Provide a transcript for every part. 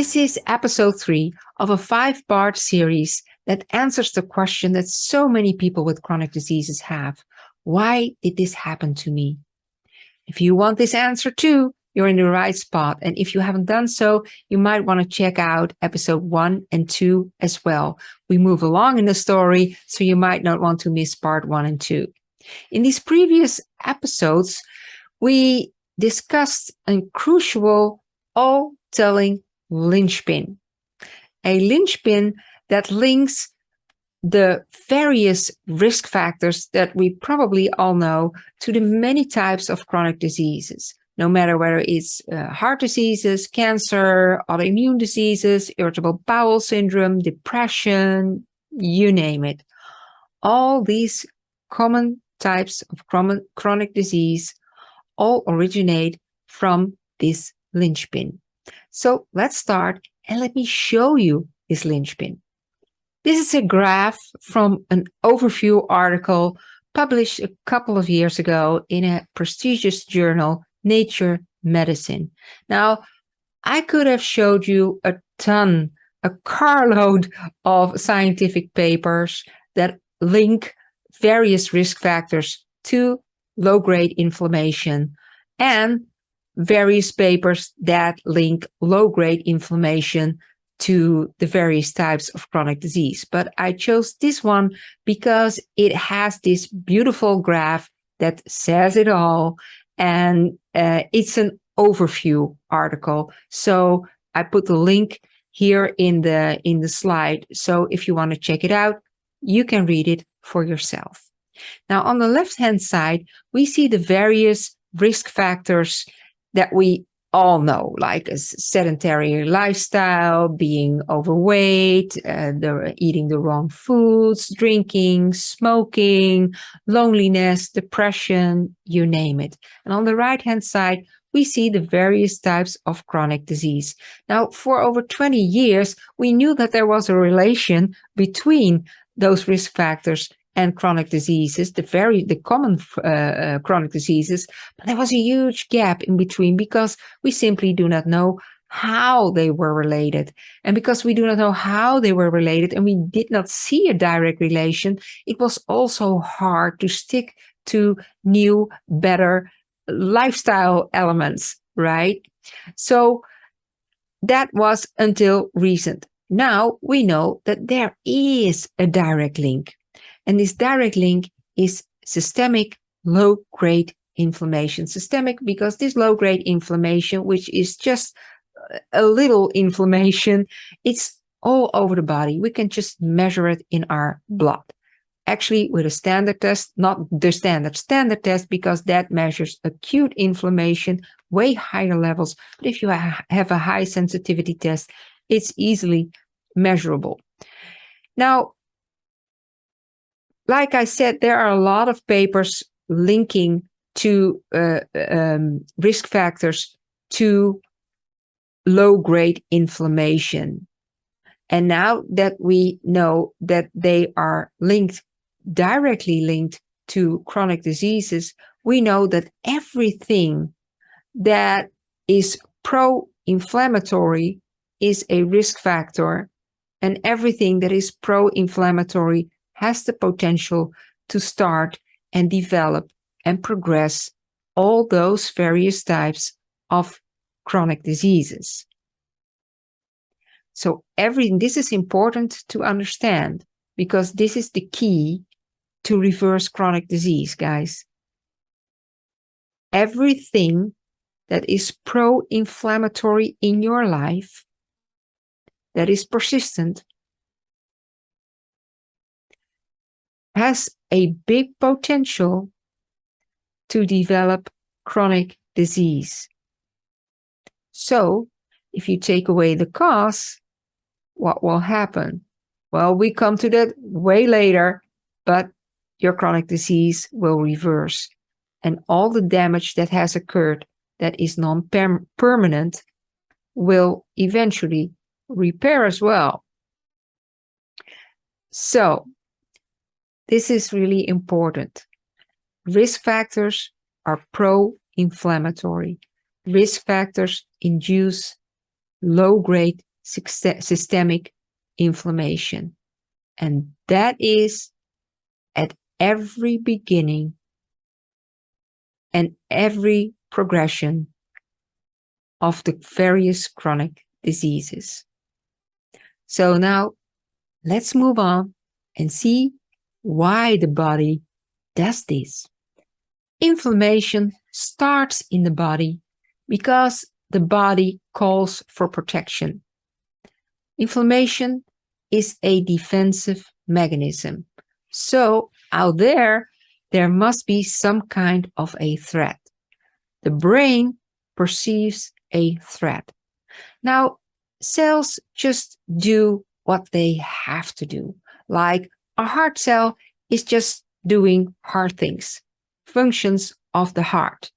This is episode 3 of a 5-part series that answers the question that so many people with chronic diseases have. Why did this happen to me? If you want this answer too, you're in the right spot. And if you haven't done so, you might want to check out episode 1 and 2 as well. We move along in the story, so you might not want to miss part 1 and 2. In these previous episodes, we discussed a crucial, all-telling linchpin. A linchpin that links the various risk factors that we probably all know to the many types of chronic diseases, no matter whether it's heart diseases, cancer, autoimmune diseases, irritable bowel syndrome, depression, you name it. All these common types of chronic disease all originate from this linchpin. So let's start and let me show you this linchpin. This is a graph from an overview article published a couple of years ago in a prestigious journal, Nature Medicine. Now, I could have showed you a carload of scientific papers that link various risk factors to low-grade inflammation and various papers that link low-grade inflammation to the various types of chronic disease. But I chose this one because it has this beautiful graph that says it all, and it's an overview article. So I put the link here in the slide. So if you want to check it out, you can read it for yourself. Now, on the left-hand side, we see the various risk factors that we all know, like a sedentary lifestyle, being overweight, eating the wrong foods, drinking, smoking, loneliness, depression, you name it. And on the right-hand side, we see the various types of chronic disease. Now, for over 20 years, we knew that there was a relation between those risk factors and chronic diseases, the common chronic diseases, but there was a huge gap in between because we simply do not know how they were related. And because we do not know how they were related and we did not see a direct relation, it was also hard to stick to new, better lifestyle elements, right? So that was until recent. Now we know that there is a direct link. And this direct link is systemic low-grade inflammation. Systemic because this low-grade inflammation, which is just a little inflammation, it's all over the body. We can just measure it in our blood. Actually, with a standard test, not the standard test, because that measures acute inflammation, way higher levels. But if you have a high sensitivity test, it's easily measurable. Now, like I said, there are a lot of papers linking to risk factors to low-grade inflammation. And now that we know that they are directly linked to chronic diseases, we know that everything that is pro-inflammatory is a risk factor, and everything that is pro-inflammatory has the potential to start and develop and progress all those various types of chronic diseases. So this is important to understand because this is the key to reverse chronic disease, guys. Everything that is pro-inflammatory in your life, that is persistent, has a big potential to develop chronic disease. So, if you take away the cause, what will happen? Well, we come to that way later, but your chronic disease will reverse. And all the damage that has occurred that is non-permanent will eventually repair as well. So, this is really important. Risk factors are pro-inflammatory. Risk factors induce low-grade systemic inflammation. And that is at every beginning and every progression of the various chronic diseases. So now let's move on and see why the body does this. Inflammation starts in the body because the body calls for protection. Inflammation is a defensive mechanism. So out there must be some kind of a threat. The brain perceives a threat. Now, cells just do what they have to do. Like a heart cell is just doing heart things, functions of the heart.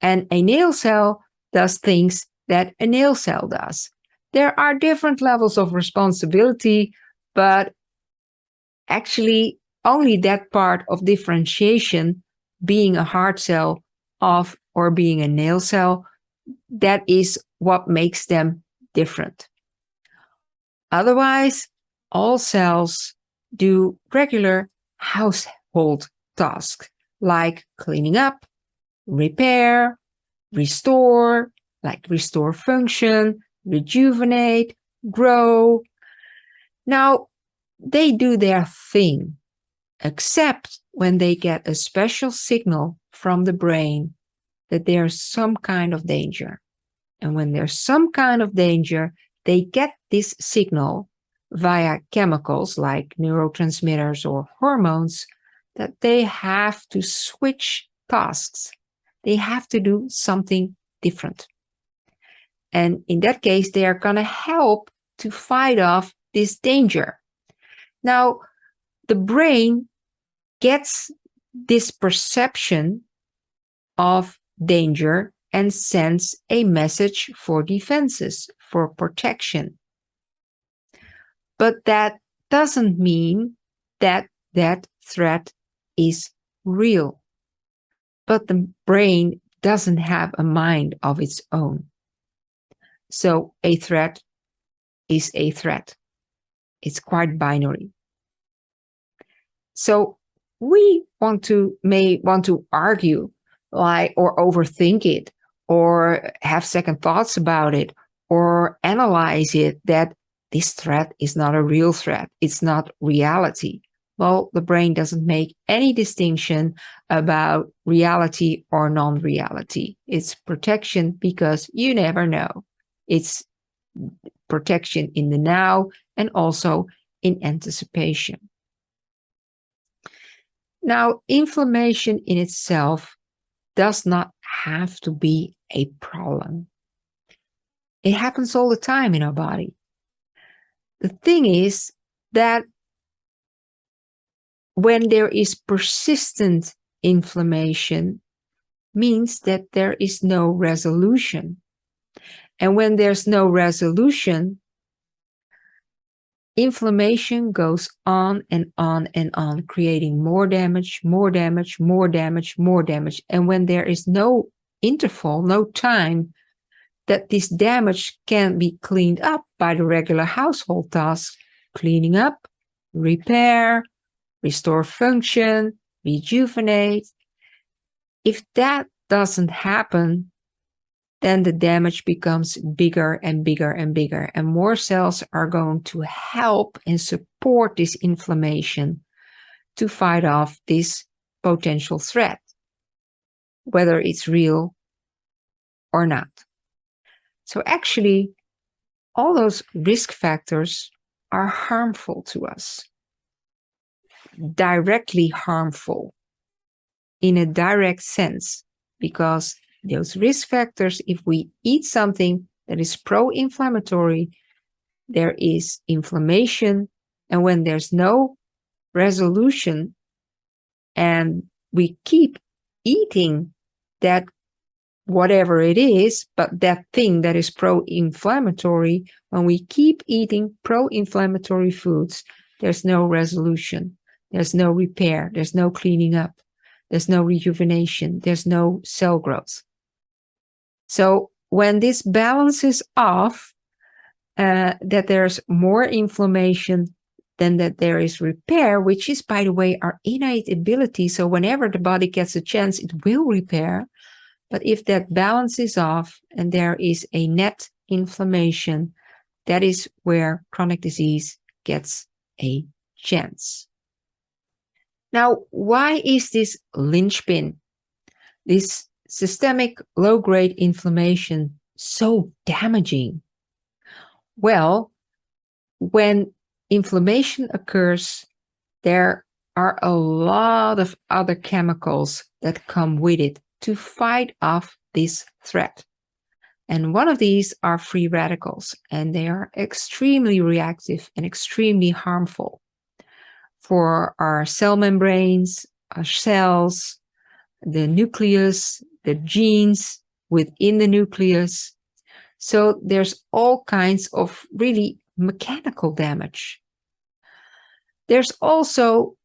And a nail cell does things that a nail cell does. There are different levels of responsibility, but actually only that part of differentiation, being a heart cell or being a nail cell, that is what makes them different. Otherwise, all cells do regular household tasks like cleaning up, repair, restore, like restore function, rejuvenate, grow. Now, they do their thing, except when they get a special signal from the brain that there's some kind of danger. And when there's some kind of danger, they get this signal via chemicals like neurotransmitters or hormones that they have to switch tasks. They have to do something different. And in that case, they are going to help to fight off this danger. Now, the brain gets this perception of danger and sends a message for defenses, for protection. But that doesn't mean that that threat is real. But the brain doesn't have a mind of its own. So a threat is a threat. It's quite binary. So we may want to argue or overthink it, or have second thoughts about it, or analyze it that this threat is not a real threat. It's not reality. Well, the brain doesn't make any distinction about reality or non-reality. It's protection because you never know. It's protection in the now and also in anticipation. Now, inflammation in itself does not have to be a problem. It happens all the time in our body. The thing is that when there is persistent inflammation, means that there is no resolution. And when there's no resolution, inflammation goes on and on and on, creating more damage, more damage, more damage, more damage. And when there is no interval, no time that this damage can be cleaned up by the regular household tasks, cleaning up, repair, restore function, rejuvenate. If that doesn't happen, then the damage becomes bigger and bigger and bigger, and more cells are going to help and support this inflammation to fight off this potential threat, whether it's real or not. So actually, all those risk factors are harmful to us, directly harmful in a direct sense, because those risk factors, if we eat something that is pro-inflammatory, there is inflammation. And when there's no resolution and we keep eating that whatever it is, but that thing that is pro-inflammatory, when we keep eating pro-inflammatory foods, there's no resolution, there's no repair, there's no cleaning up, there's no rejuvenation, there's no cell growth. So when this balances off, that there's more inflammation than that there is repair, which is, by the way, our innate ability. So whenever the body gets a chance, it will repair. But if that balance is off and there is a net inflammation, that is where chronic disease gets a chance. Now, why is this linchpin, this systemic low-grade inflammation, so damaging? Well, when inflammation occurs, there are a lot of other chemicals that come with it to fight off this threat. And one of these are free radicals, and they are extremely reactive and extremely harmful for our cell membranes, our cells, the nucleus, the genes within the nucleus. So there's all kinds of really mechanical damage. There's also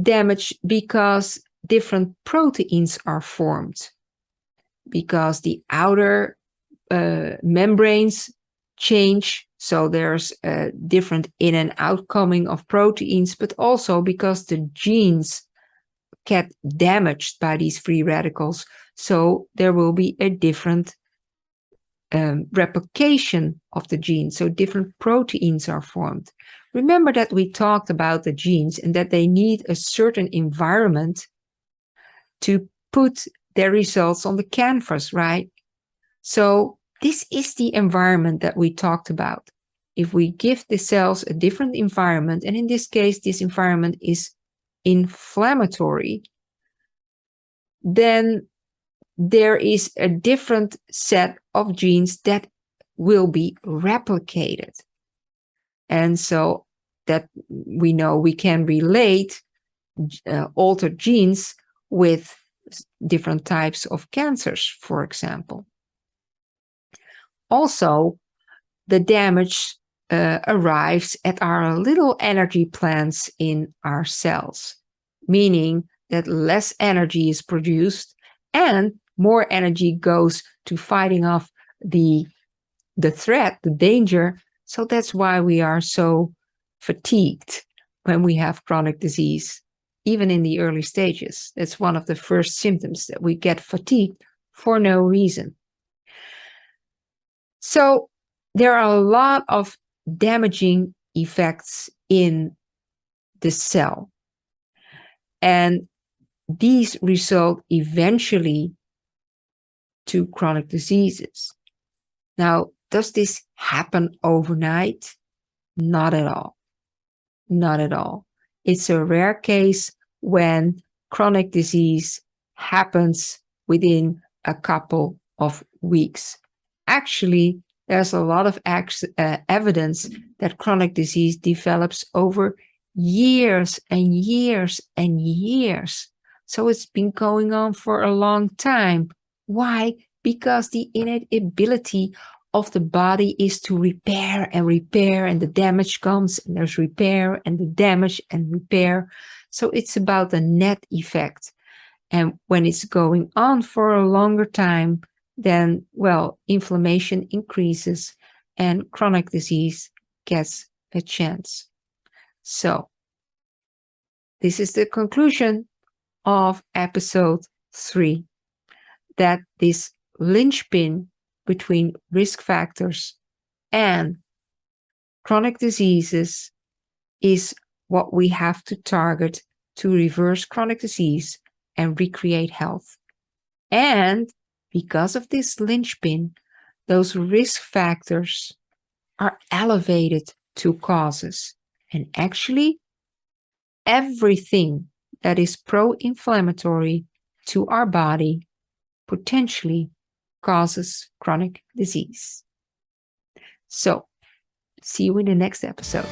damage because different proteins are formed, because the outer membranes change. So there's a different in and outcoming of proteins, but also because the genes get damaged by these free radicals. So there will be a different replication of the gene. So different proteins are formed. Remember that we talked about the genes and that they need a certain environment to put their results on the canvas, right? So this is the environment that we talked about. If we give the cells a different environment, and in this case, this environment is inflammatory, then there is a different set of genes that will be replicated. And so that we know we can relate altered genes with different types of cancers, for example. Also, the damage arrives at our little energy plants in our cells, meaning that less energy is produced and more energy goes to fighting off the threat, the danger. So that's why we are so fatigued when we have chronic disease, even in the early stages. That's one of the first symptoms, that we get fatigued for no reason. So there are a lot of damaging effects in the cell, and these result eventually to chronic diseases. Now, does this happen overnight? Not at all. Not at all. It's a rare case when chronic disease happens within a couple of weeks. Actually, there's a lot of evidence that chronic disease develops over years and years and years. So it's been going on for a long time. Why? Because the innate ability of the body is to repair, and the damage comes, and there's repair and the damage and repair. So it's about the net effect. And when it's going on for a longer time, then, well, inflammation increases and chronic disease gets a chance. So this is the conclusion of episode 3, that this linchpin between risk factors and chronic diseases is what we have to target to reverse chronic disease and recreate health. And because of this linchpin, those risk factors are elevated to causes. And actually, everything that is pro-inflammatory to our body potentially causes chronic disease. So, see you in the next episode.